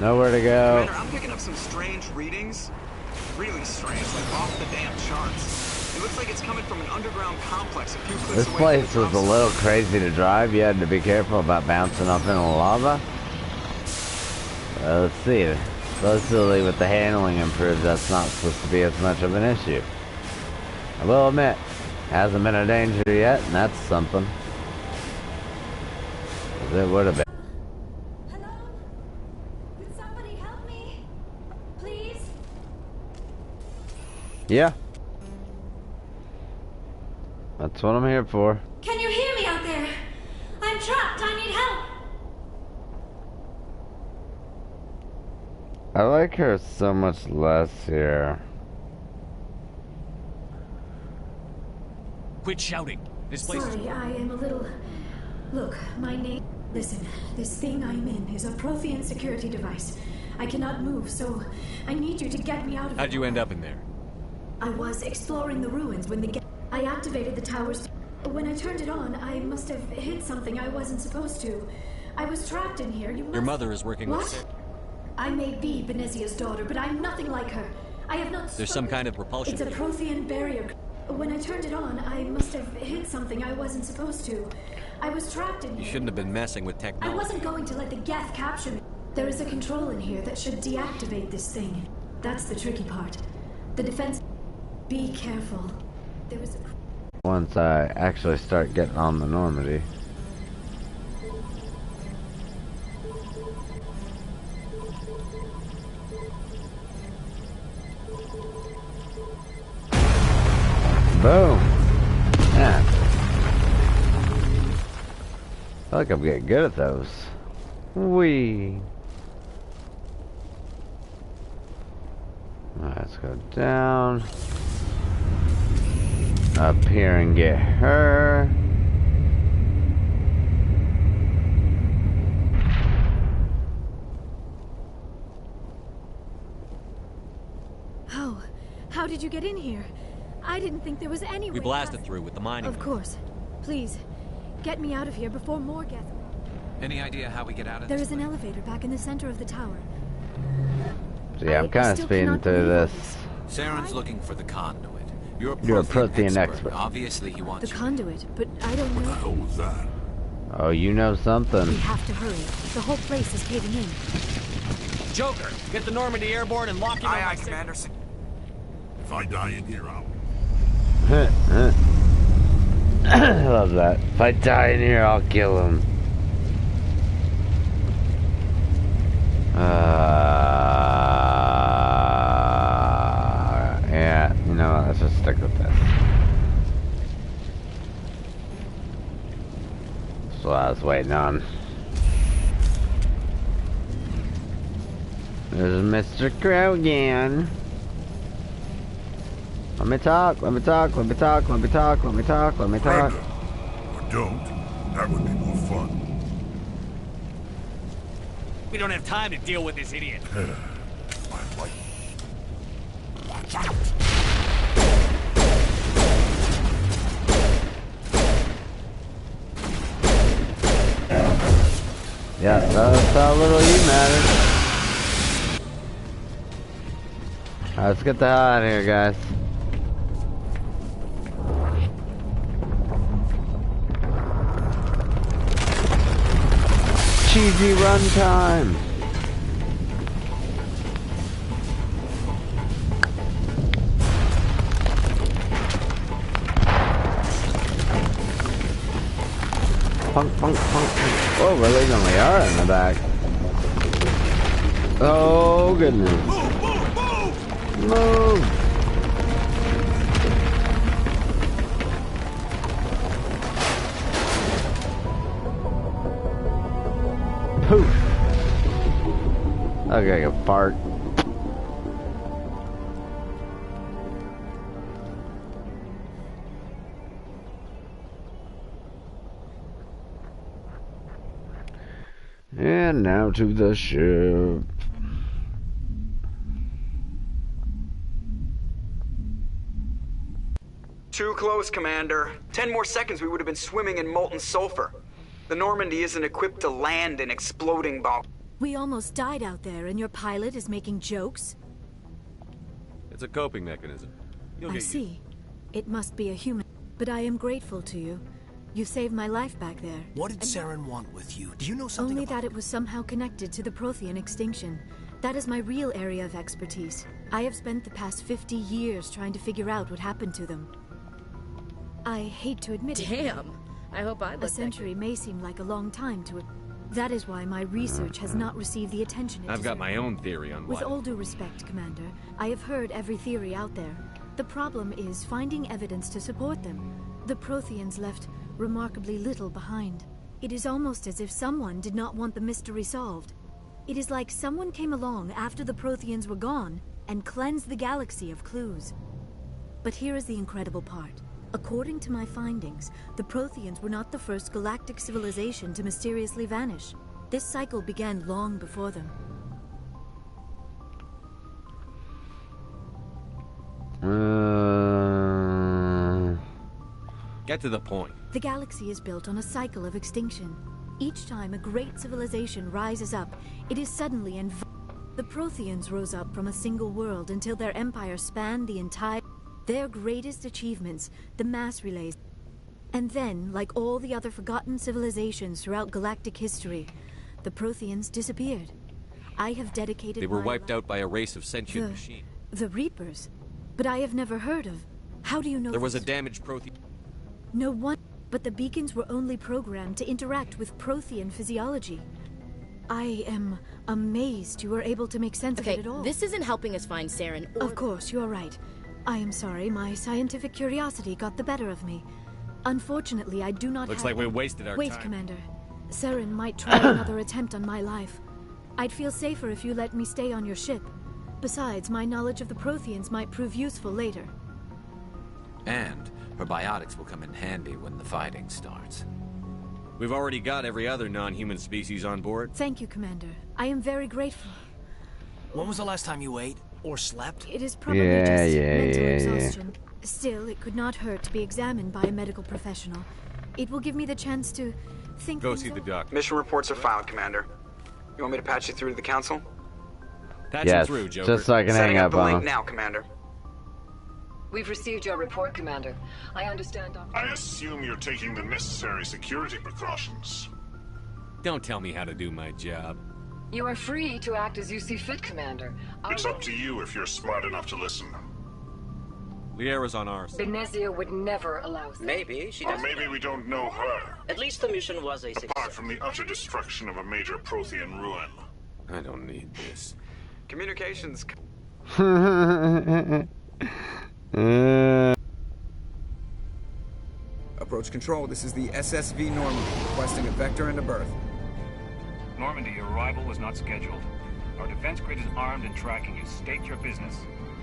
Nowhere to go. Commander, I'm picking up some strange readings. Really strange, like off the damn charts. It looks like it's coming from an underground complex a few clicks away. This place was a little crazy to drive. You had to be careful about bouncing off into lava. Let's see. Supposedly with the handling improved, that's not supposed to be as much of an issue. I will admit, hasn't been a danger yet, and that's something. It would have been. Hello? Could somebody help me? Please? Yeah. That's what I'm here for. Can you hear me out there? I'm trapped. I need help. I like her so much less here. Quit shouting. This place Sorry, I am a little... Look, my name... Listen, this thing I'm in is a Prothean security device. I cannot move, so I need you to get me out of here. How'd you end up in there? I was exploring the ruins when I activated the towers. When I turned it on, I must have hit something I wasn't supposed to. I was trapped in here. Your mother is working What? with... I may be Benezia's daughter, but I'm nothing like her. I have not... There's some kind of propulsion. It's a Prothean barrier. When I turned it on, I must have hit something I wasn't supposed to. I was trapped in here. You shouldn't have been messing with I technology. wasn't going to let the Geth capture me. There is a control in here that should deactivate this thing. That's the tricky part. The defense... Be careful. There was a... Once I actually start getting on the Normandy. Boom! Yeah. I feel like I'm getting good at those. Whee! Alright, let's go down. Up here and get her. How did you get in here? I didn't think there was any way. We blasted through with the mining. Of course. Please, get me out of here before more Geth. Any idea how we get out of There this is an place? elevator back in the center of the tower. So yeah, I'm kind of still speeding cannot through believe all this. Saren's looking for the conduit. You're a Prothean expert. Obviously, he The wants you. conduit, but I don't know. hell was that? Oh, you know something. We have to hurry. The whole place is caving in. Joker, get the Normandy airborne and lock him in. Aye, Commander. If I die in here, I'll... I love that. If I die in here, I'll kill him. Yeah, you know what, let's just stick with this. That's what I was waiting on. There's Mr. Krogan. Let me talk, let me talk, let me talk, let me talk, let me talk, let me talk. Brenda. Or don't. That would be more fun. We don't have time to deal with this idiot. My life. Watch out! Yeah, that's how little you matter. Alright, let's get the hell out of here, guys. Cheesy runtime. Punk, punk, punk, punk. Oh, we're leaving Liara in the back. Oh, goodness. Move! Poof! Okay, a fart. And now to the ship. Too close, Commander. 10 more seconds we would have been swimming in molten sulfur. The Normandy isn't equipped to land in exploding bombs. We almost died out there, and your pilot is making jokes? It's a coping mechanism. I see. It must be a human. But I am grateful to you. You saved my life back there. What did Saren want with you? Do you know something Only about that it was somehow connected to the Prothean extinction. That is my real area of expertise. I have spent the past 50 years trying to figure out what happened to them. I hate to admit it. Damn. I hope I look A century may seem like a long time to it. That is why my research has not received the attention it I've got deserves. my own theory on why. With all due respect, Commander, I have heard every theory out there. The problem is finding evidence to support them. The Protheans left remarkably little behind. It is almost as if someone did not want the mystery solved. It is like someone came along after the Protheans were gone and cleansed the galaxy of clues. But here is the incredible part. According to my findings, the Protheans were not the first galactic civilization to mysteriously vanish. This cycle began long before them. Get to the point. The galaxy is built on a cycle of extinction. Each time a great civilization rises up, it is suddenly The Protheans rose up from a single world until their empire spanned the entire... Their greatest achievements, the mass relays. And then, like all the other forgotten civilizations throughout galactic history, the Protheans disappeared. I have dedicated They were my wiped life- out by a race of sentient machines. The Reapers? But I have never heard of... How do you know There was a this? damaged Prothean. No one... But the beacons were only programmed to interact with Prothean physiology. I am amazed you were able to make sense of Okay, it at all. this isn't helping us find Saren or... Of course, you are right. I am sorry, my scientific curiosity got the better of me. Unfortunately, I do not Looks have... like we wasted our Wait, time. Commander. Saren might try another attempt on my life. I'd feel safer if you let me stay on your ship. Besides, my knowledge of the Protheans might prove useful later. And her biotics will come in handy when the fighting starts. We've already got every other non-human species on board. Thank you, Commander. I am very grateful. When was the last time you ate? Or slept? It is probably Yeah, just yeah, mental yeah, yeah. exhaustion. Still, it could not hurt to be examined by a medical professional. It will give me the chance to think Go things see the over. doctor. Mission reports are filed, Commander. You want me to patch you through to the Council? Patch Yes, you through, Joker. just so I can Setting hang up up the on link him. now, Commander. We've received your report, Commander. I understand... I assume you're taking the necessary security precautions. Don't tell me how to do my job. You are free to act as you see fit, Commander. It's up to you if you're smart enough to listen. Liara's on our side. Benezia would never allow... Maybe she Or doesn't. maybe we don't know her, At least the mission was a apart success. from the utter destruction of a major Prothean ruin. I don't need this. Communications... Approach control, this is the SSV Normandy, requesting a vector and a berth. Normandy, your arrival was not scheduled. Our defense grid is armed and tracking you. State your business.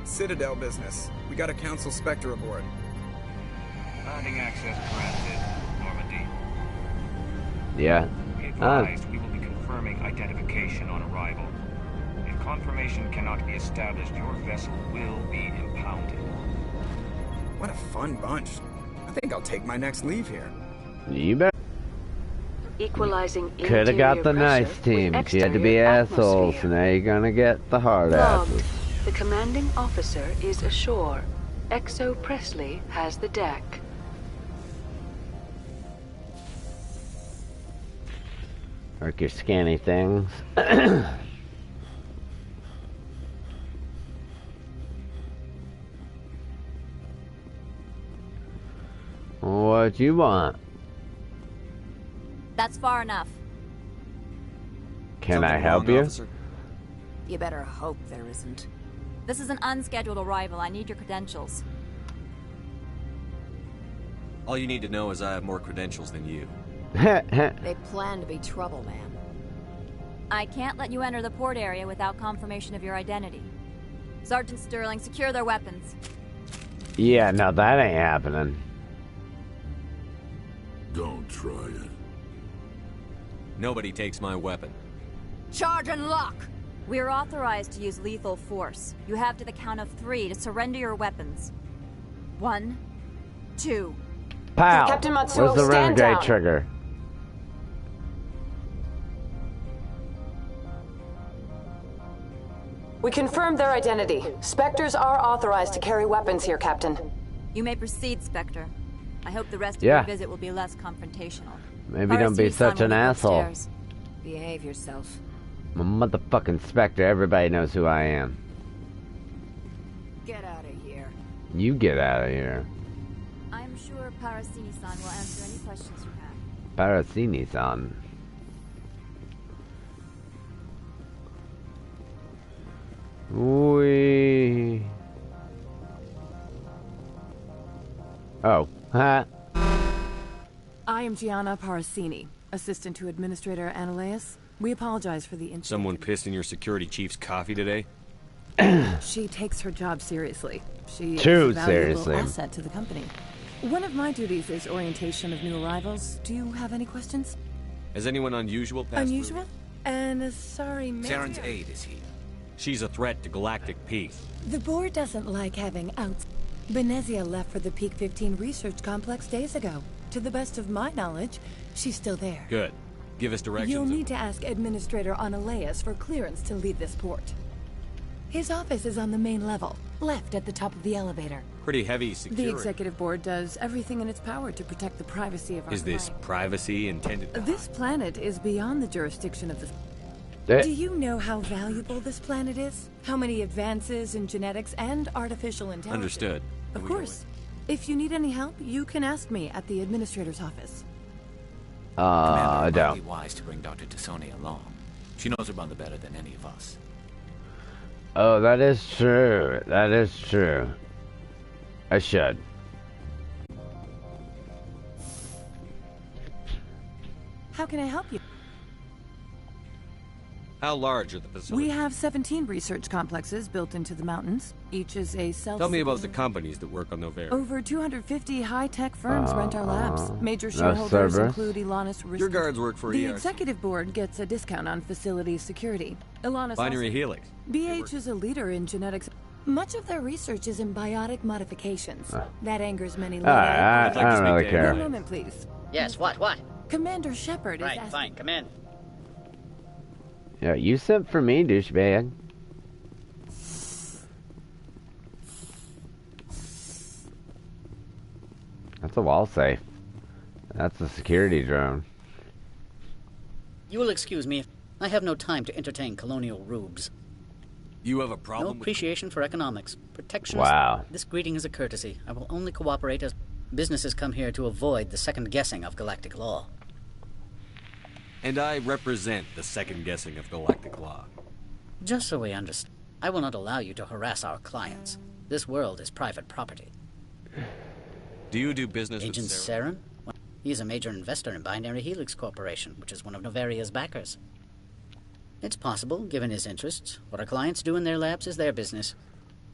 Citadel business. We got a Council Spectre aboard. Landing access granted, Normandy. Yeah. Be advised, we will be confirming identification on arrival. If confirmation cannot be established, your vessel will be impounded. What a fun bunch. I think I'll take my next leave here. You bet. Equalizing Could have got the nice team. You had to be assholes, so now you're gonna get the hard asses. The commanding officer is ashore. Exo Presley has the deck. Work your scanny things. What you want? That's far enough. Can I help you? You better hope there isn't. This is an unscheduled arrival. I need your credentials. All you need to know is I have more credentials than you. They plan to be trouble, man. I can't let you enter the port area without confirmation of your identity. Sergeant Sterling, secure their weapons. Yeah, no, that ain't happening. Don't try it. Nobody takes my weapon. Charge and lock! We are authorized to use lethal force. You have to the count of 3 to surrender your weapons. 1, 2. Pow! Captain Matsuo, Where's the stand renegade down. trigger? We confirmed their identity. Spectres are authorized to carry weapons here, Captain. You may proceed, Spectre. I hope the rest of your visit will be less confrontational. Maybe don't be such an asshole. Upstairs. Behave yourself. I'm a motherfucking Spectre. Everybody knows who I am. Get out of here. You get out of here. I'm sure Parasini-san will answer any questions you have. Parasini-san. Wee. Oh. Ha. I am Gianna Parasini, assistant to Administrator Ananias. We apologize for the incident. Someone pissed in your security chief's coffee today? She takes her job seriously. She Too is a valuable seriously. asset to the company. One of my duties is orientation of new arrivals. Do you have any questions? Has anyone unusual passed through? Unusual? And sorry, Saren's aide is here. She's a threat to galactic peace. The board doesn't like having outs. Benezia left for the Peak 15 research complex days ago. To the best of my knowledge, she's still there. Good. Give us directions. You'll need to ask Administrator Ananias for clearance to leave this port. His office is on the main level, left at the top of the elevator. Pretty heavy security. The executive board does everything in its power to protect the privacy of our Is this client. privacy intended to This planet is beyond the jurisdiction of the... Do you know how valuable this planet is? How many advances in genetics and artificial intelligence? Understood. Of course. If you need any help, you can ask me at the administrator's office. I It might don't. be wise to bring Dr. Tassoni along. She knows her mother better than any of us. Oh, that is true. That is true. I should. How can I help you? How large are the facilities? We have 17 research complexes built into the mountains. Each is a self... Tell me about the companies that work on Novaria. Over 250 high-tech firms rent our labs. Major no shareholders service. include Ilanis Risk. Your guards work for The ERC. executive board gets a discount on facility security. Ilanis Binary also... Helix. BH is a leader in genetics. Much of their research is in biotic modifications. That angers many. I don't really care. One moment, please. Yes, what? Commander Shepard is Right, asking... fine, come in. Yeah, you sent for me, douchebag. That's a wall safe. That's a security drone. You will excuse me if I have no time to entertain colonial rubes. You have a No problem with... appreciation for economics. Protectionist. Wow. This greeting is a courtesy. I will only cooperate as businesses come here to avoid the second guessing of galactic law. And I represent the second guessing of galactic law. Just so we understand, I will not allow you to harass our clients. This world is private property. Do you do business Agent with Saren? Saren? Well, he is a major investor in Binary Helix Corporation, which is one of Novaria's backers. It's possible, given his interests. What our clients do in their labs is their business.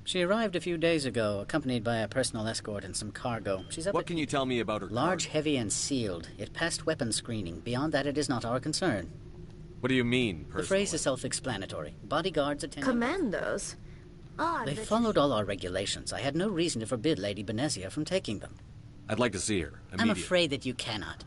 She arrived a few days ago, accompanied by a personal escort and some cargo. She's up What can you tell me about her large, heavy, and sealed. It passed weapons screening. Beyond that, it is not our concern. What do you mean, The phrase is self-explanatory. Bodyguards attending. Commandos? Odd. They followed all our regulations. I had no reason to forbid Lady Benezia from taking them. I'd like to see her. I'm Immediately. afraid that you cannot.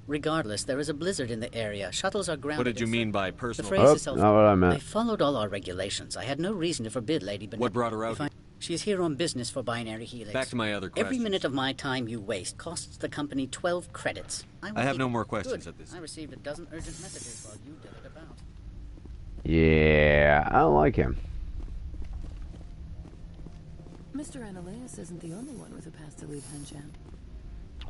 Regardless, there is a blizzard in the area. Shuttles are grounded. What did you in mean by The personal... phrase is self. not what I meant. They followed all our regulations. I had no reason to forbid Lady Benezia. What brought her out here? She is here on business for Binary Helix. Back to my other Every questions. minute of my time you waste costs the company 12 credits. I have no more questions Good. at this. I received a dozen urgent messages while you did it about. Yeah, I don't like him. Mr. Ananias isn't the only one with a past to leave Henshan.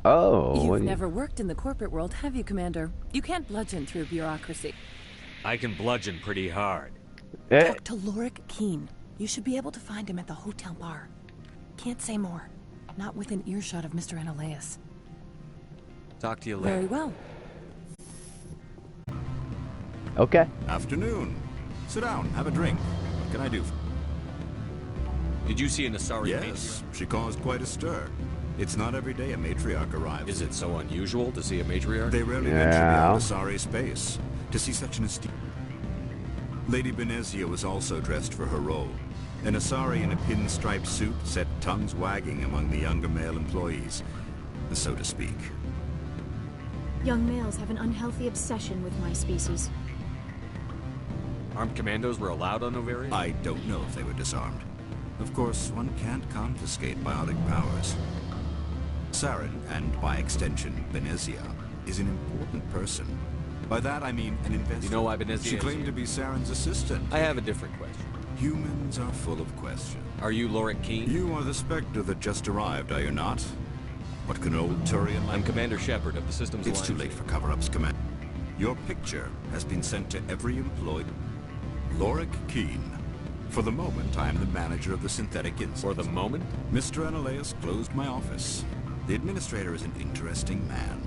Oh, what You've do you- never worked in the corporate world, have you, Commander? You can't bludgeon through bureaucracy. I can bludgeon pretty hard. Talk to Lorik Keen. You should be able to find him at the hotel bar. Can't say more. Not within earshot of Mr. Ananias. Talk to you later. Very well. Okay. Afternoon. Sit down, have a drink. What can I do? Did you see an Asari Yes, she caused quite a stir. It's not every day a matriarch arrives. Is it so unusual to see a matriarch? They rarely venture beyond Asari space. To see such an esteem... Lady Benezia was also dressed for her role. An Asari in a pinstripe suit set tongues wagging among the younger male employees, so to speak. Young males have an unhealthy obsession with my species. Armed commandos were allowed on Noveria? I don't know if they were disarmed. Of course, one can't confiscate biotic powers. Saren, and by extension, Benezia, is an important person. By that I mean an investor. You know why Benezia She claimed is to be Saren's assistant. I have a different question. Humans are full of questions. Are you Lorik Keene? You are the Spectre that just arrived, are you not? What can old Turian like? I'm Commander Shepard of the Systems It's Alliance. too late for cover-ups, Command. Your picture has been sent to every employee. Lorik Keene. For the moment, I am the manager of the Synthetic Insect. For the moment? Mr. Analeus closed my office. The administrator is an interesting man.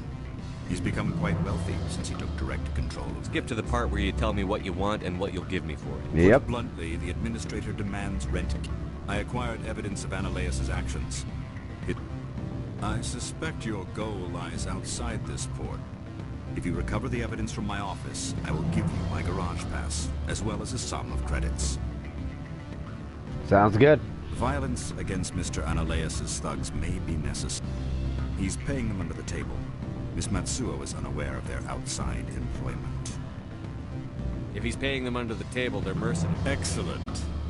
He's become quite wealthy since he took direct control of... Skip to the part where you tell me what you want and what you'll give me for it. Yep. Put bluntly, the administrator demands rent. I acquired evidence of Analeus' actions. I suspect your goal lies outside this port. If you recover the evidence from my office, I will give you my garage pass, as well as a sum of credits. Sounds good. Violence against Mr. Analeus' thugs may be necessary. He's paying them under the table. Miss Matsuo is unaware of their outside employment. If he's paying them under the table, they're mercenaries. Excellent.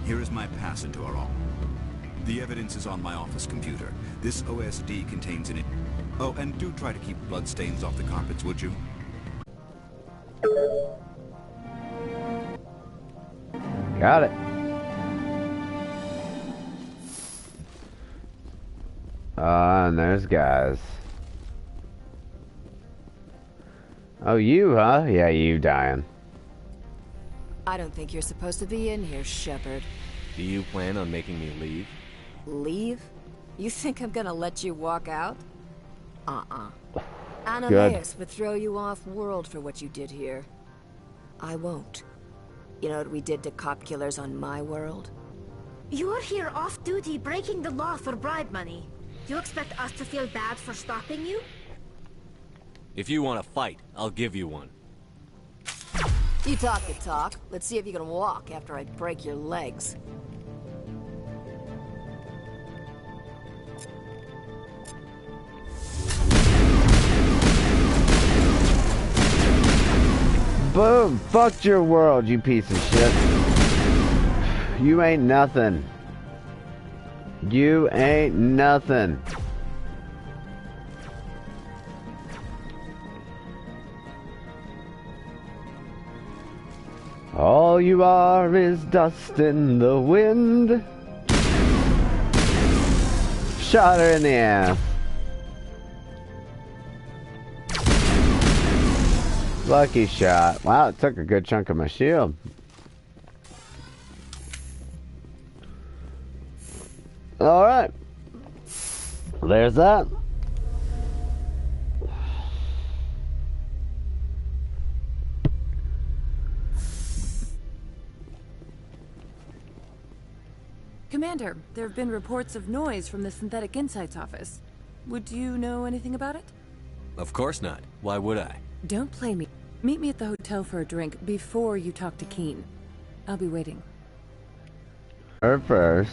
Here is my pass into our office. The evidence is on my office computer. This OSD contains an... Oh, and do try to keep bloodstains off the carpets, would you? Got it. And there's guys. Oh, you, huh? Yeah, you dying. I don't think you're supposed to be in here, Shepard. Do you plan on making me leave? Leave? You think I'm gonna let you walk out? Ananias would throw you off-world for what you did here. I won't. You know what we did to cop killers on my world? You're here off-duty breaking the law for bribe money. You expect us to feel bad for stopping you? If you want to fight, I'll give you one. You talk the talk. Let's see if you can walk after I break your legs. Boom! Fucked your world, you piece of shit. You ain't nothing. You ain't nothing. All you are is dust in the wind. Shot her in the ass. Lucky shot. Wow, it took a good chunk of my shield. Alright. There's that. Commander, there have been reports of noise from the Synthetic Insights office. Would you know anything about it? Of course not. Why would I? Don't play me. Meet me at the hotel for a drink before you talk to Keene. I'll be waiting. Her first.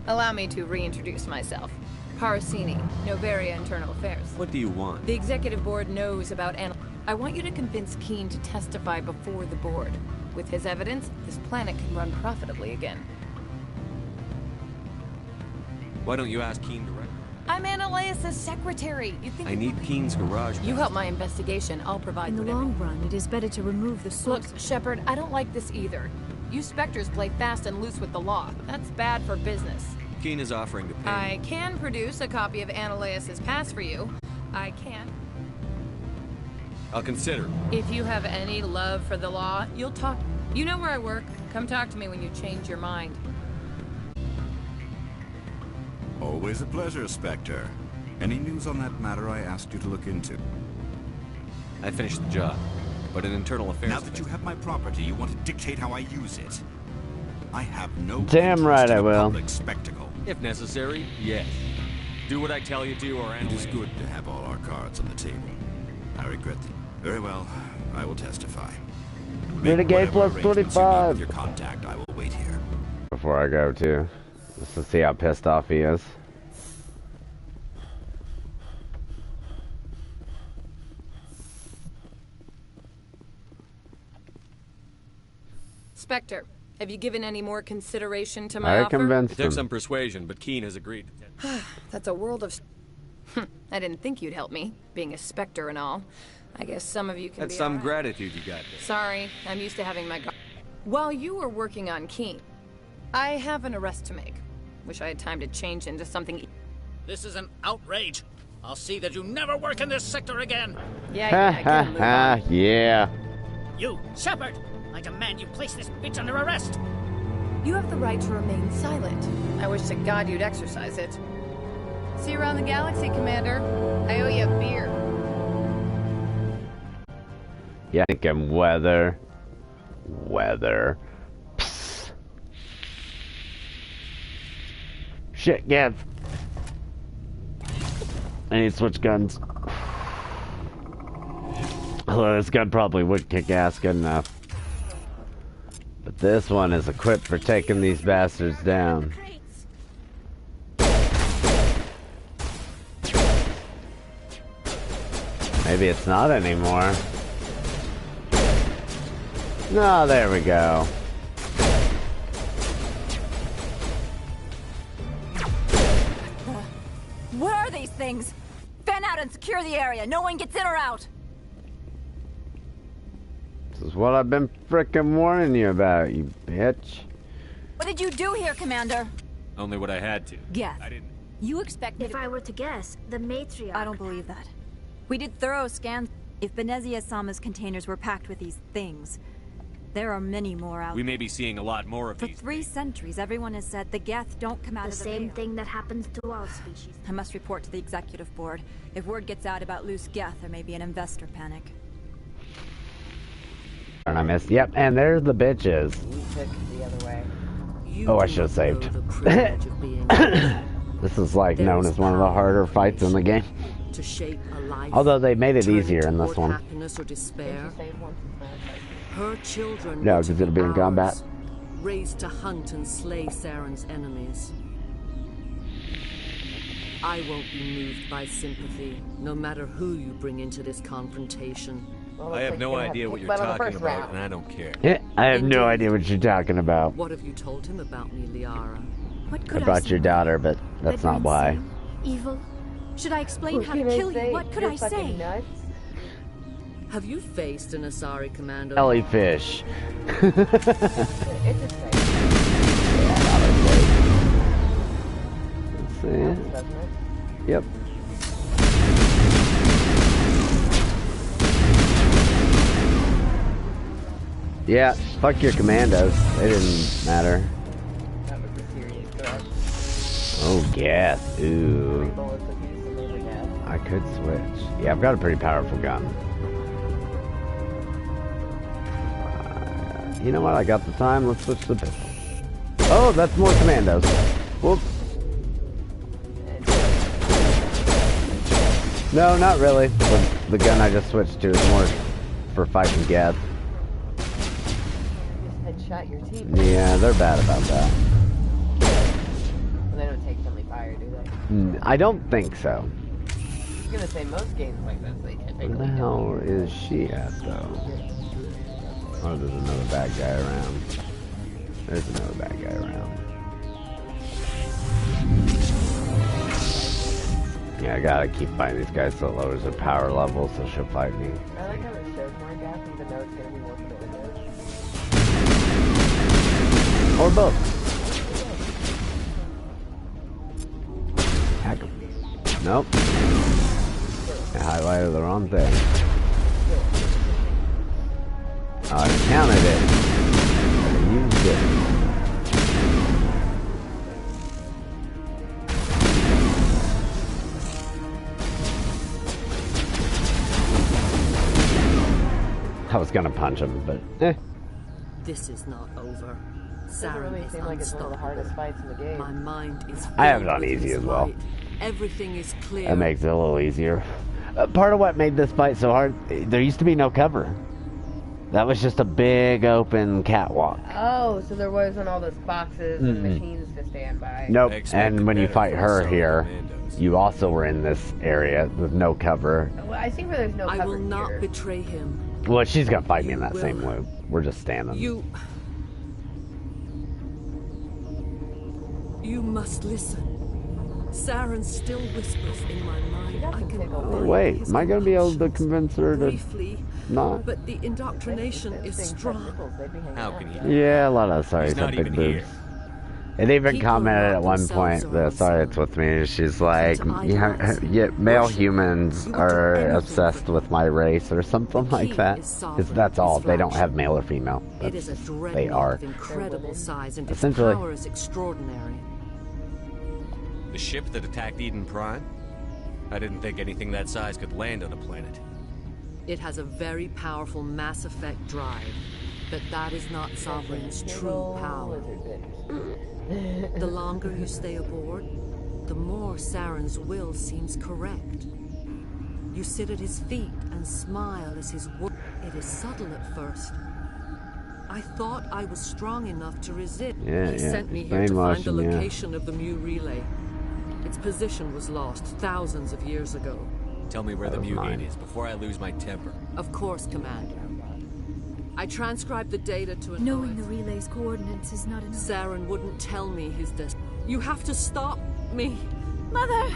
Allow me to reintroduce myself. Parasini, Noveria Internal Affairs. What do you want? The executive board knows about I want you to convince Keene to testify before the board. With his evidence, this planet can run profitably again. Why don't you ask Keene directly? I'm Ananias' secretary. You think I need Keene's garage. You help my investigation, I'll provide In the whatever. long run, it is better to remove the source. Look, Shepard, I don't like this either. You Spectres play fast and loose with the law. That's bad for business. Keene is offering to pay. I can produce a copy of Ananias' pass for you. I can. I'll consider. If you have any love for the law, you'll talk. You know where I work. Come talk to me when you change your mind. Always a pleasure, Spectre. Any news on that matter I asked you to look into? I finished the job, but in internal affairs... Now that you have my property, you want to dictate how I use it. I have no Damn right I will. public spectacle. If necessary, yes. Do what I tell you to, or It is good to have all our cards on the table. I regret that. Very well, I will testify. Renegade plus 25. Your contact, I will wait here. Before I go too, just to see how pissed off he is. Spectre, have you given any more consideration to my I offer? convinced It took him. some persuasion, but Keen has agreed. That's a world of... I didn't think you'd help me, being a Spectre and all. I guess some of you can That's be some alright. gratitude you got there. Sorry, I'm used to having my... While you were working on Keen, I have an arrest to make. Wish I had time to change into something... This is an outrage. I'll see that you never work in this sector again. Yeah. You, Shepard! I demand you place this bitch under arrest. You have the right to remain silent. I wish to God you'd exercise it. See you around the galaxy, Commander. I owe you a beer. Yeah, thinking weather. Psst. Shit, Gav. I need to switch guns. Although this gun probably would kick ass good enough. But this one is equipped for taking these bastards down. Maybe it's not anymore. No, there we go. What are these things? Fan out and secure the area. No one gets in or out. This is what I've been frickin' warning you about, you bitch. What did you do here, Commander? Only what I had to. Guess. I didn't. You expected... If I were to guess, the matriarch... I don't believe that. We did thorough scans. If Benezia-sama's containers were packed with these things, there are many more out We may be seeing a lot more of For these. 3 centuries, everyone has said the Geth don't come out The of the same veil. thing that happens to our species. I must report to the executive board. If word gets out about loose Geth, there may be an investor panic. And I missed. Yep, and there's the bitches. We took the other way. Oh, I should have saved. This is like known as one of the harder fights in the game. To shape a life, Although they made it easier in this one. happiness or despair. Her children No, were because to it'll be in ours, combat. raised to hunt and slay Saren's enemies. I won't be moved by sympathy, no matter who you bring into this confrontation. I have no idea what you're talking about, and I don't care. Yeah, I have no idea what you're talking about. What have you told him about me, Liara? What I could brought your daughter, but that's not why. Evil? Should I explain how to kill you? What could I say? Nuts? Have you faced an Asari commander? Jellyfish. It's a thing. Let's see. Yep. Yeah, fuck your commandos. They didn't matter. That was a serious threat. Oh, gas. Ooh. 3 bullets apiece and there's a gas. I could switch. Yeah, I've got a pretty powerful gun. You know what? I got the time. Let's switch to pistol. Oh, that's more commandos. Whoops. No, not really. The gun I just switched to is more for fighting Geth. Headshot your teeth. Yeah, they're bad about that. They don't take friendly fire, do they? I don't think so. I was gonna say most games like this, they can't take Where the hell is she at, though? Oh, there's another bad guy around. There's another bad guy around. Yeah, I gotta keep fighting these guys so it lowers their power level so she'll fight me. I like how it shows more gas even though it's gonna be more committed. Or both. Hack 'em. Nope. I highlighted the wrong thing. Oh, I counted it. I used it. I was gonna punch him, but eh. This is not over. Doesn't really seem like it's one of the hardest fights in the game. My mind is I have it filled on with easy his as well. light. Everything is clear. That makes it a little easier. Part of what made this fight so hard, there used to be no cover. That was just a big open catwalk. Oh, so there wasn't all those boxes and machines to stand by. Nope. And when you fight her here, you also were in this area with no cover. Well, I think where there's no cover I will not here. betray him. Well, she's gonna fight me in that same loop. We're just standing. You You must listen. Saren still whispers in my mind. I can Oh, wait, am I gonna be able to convince her to briefly, not? but the indoctrination is strong. How can you? Yeah, a lot of sorries have big boobs. It even commented at one point that sorry it's with me. She's like, yeah, male humans are obsessed with my race or something like that. That's all. They don't have male or female. It is a They are. of incredible size and its Essentially. power is extraordinary. The ship that attacked Eden Prime? I didn't think anything that size could land on a planet. It has a very powerful Mass Effect drive, but that is not Sovereign's true power. The longer you stay aboard, the more Saren's will seems correct. You sit at his feet and smile as his work. It is subtle at first. I thought I was strong enough to resist. He sent me here to find the location of the Mu relay. Its position was lost thousands of years ago. Tell me where the Mu gate is before I lose my temper. Of course, Commander. I transcribed the data to an Knowing the relay's coordinates is not enough. Saren wouldn't tell me his destiny. You have to stop me. Mother,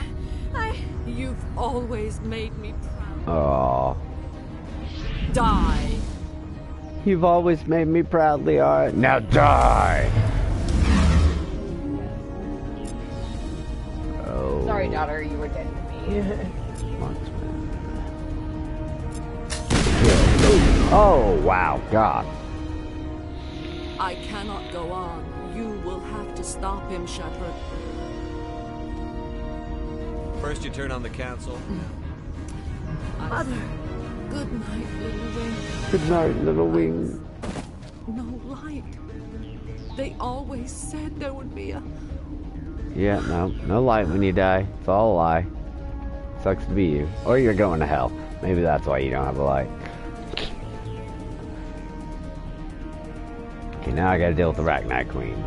You've always made me proud. Oh. Die. You've always made me proud, Liara. Now die! Oh. Sorry, daughter, you were dead to me. Oh, wow, God. I cannot go on. You will have to stop him, Shepard. First you turn on the council. Mother, good night, little wing. Good night, little wing. No light. They always said there would be a... Yeah, no light when you die. It's all a lie. Sucks to be you. Or you're going to hell. Maybe that's why you don't have a light. Okay, now I gotta deal with the Arachnite Queen.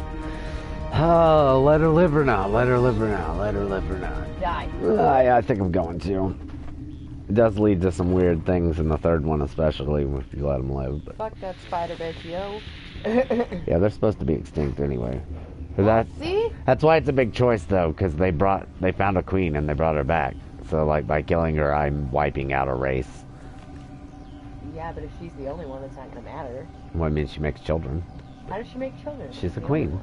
Oh, let her live or not. Let her live or not. Let her live or not. Die. Yeah, I think I'm going to. It does lead to some weird things in the third one, especially if you let them live. But... Fuck that spider bitch, yo. Yeah, they're supposed to be extinct anyway. See? That's why it's a big choice, though, because they found a queen and they brought her back. So, like, by killing her, I'm wiping out a race. Yeah, but if she's the only one, that's not gonna matter. Well, I mean, she makes children. How does she make children? She's a queen.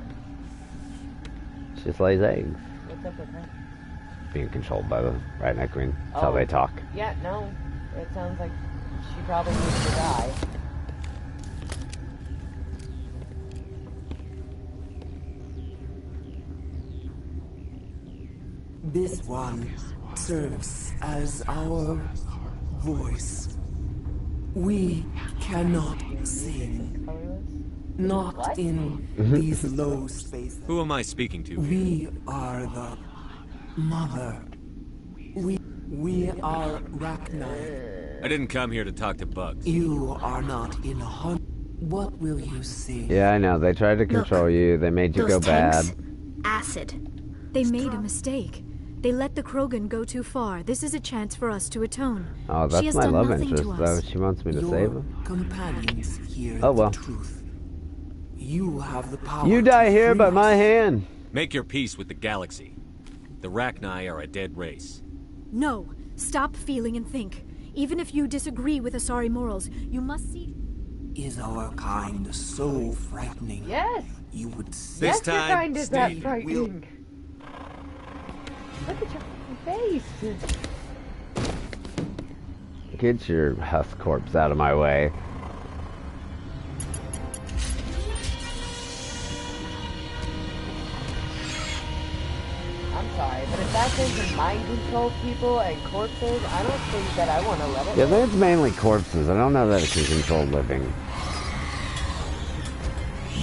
She just lays eggs. What's up with her? Being controlled by the Arachnite Queen. That's how they talk. Yeah, no. It sounds like she probably needs to die. This one serves as our voice. We cannot sing. Not in these low spaces. Who am I speaking to? We are the mother. We are Arachnite. I didn't come here to talk to bugs. You are not in a hunt. What will you sing? Yeah, I know. They tried to control you. They made you go bad. Acid. They made a mistake. They let the Krogan go too far. This is a chance for us to atone. Oh, that's my love interest, though. She wants me to save him. Companions hear oh, well. the truth. You have the power. You die here by my hand. Make your peace with the galaxy. The Rachni are a dead race. No. Stop feeling and think. Even if you disagree with Asari morals, you must see... Is our kind so frightening? Yes. You would see. Yes, your kind is that frightening. Look at your face. Get your husk corpse out of my way. I'm sorry, but if that thing can mind control people and corpses, I don't think that I want to let it. Yeah, I think it's mainly corpses. I don't know that it can control living.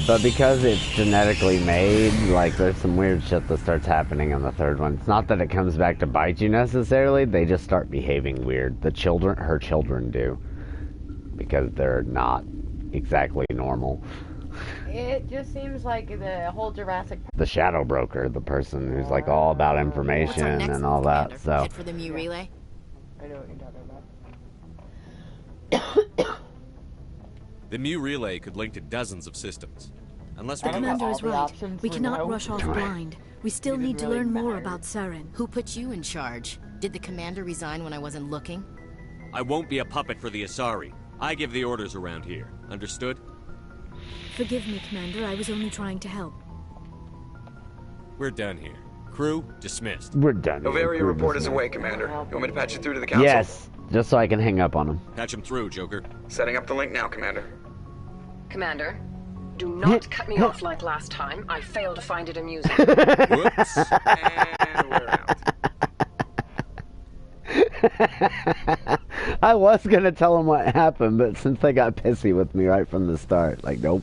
But because it's genetically made, like, there's some weird shit that starts happening in the third one. It's not that it comes back to bite you necessarily, they just start behaving weird. Her children do. Because they're not exactly normal. It just seems like the whole Jurassic... The Shadow Broker, the person who's, like, all about information and all that, so... Head for the Mu relay? I know what you're talking about. The Mu relay could link to dozens of systems. Unless we The commander is right. We cannot rush off blind. We still need to learn more about Saren. Who put you in charge? Did the commander resign when I wasn't looking? I won't be a puppet for the Asari. I give the orders around here. Understood? Forgive me, Commander. I was only trying to help. We're done here. Crew, dismissed. We're done. Novaria report is away, Commander. You want me to patch you through to the council? Yes, just so I can hang up on him. Patch him through, Joker. Setting up the link now, Commander. Commander, do not cut me off like last time. I failed to find it amusing. Whoops. And we're out. I was gonna tell him what happened, but since they got pissy with me right from the start, like, nope.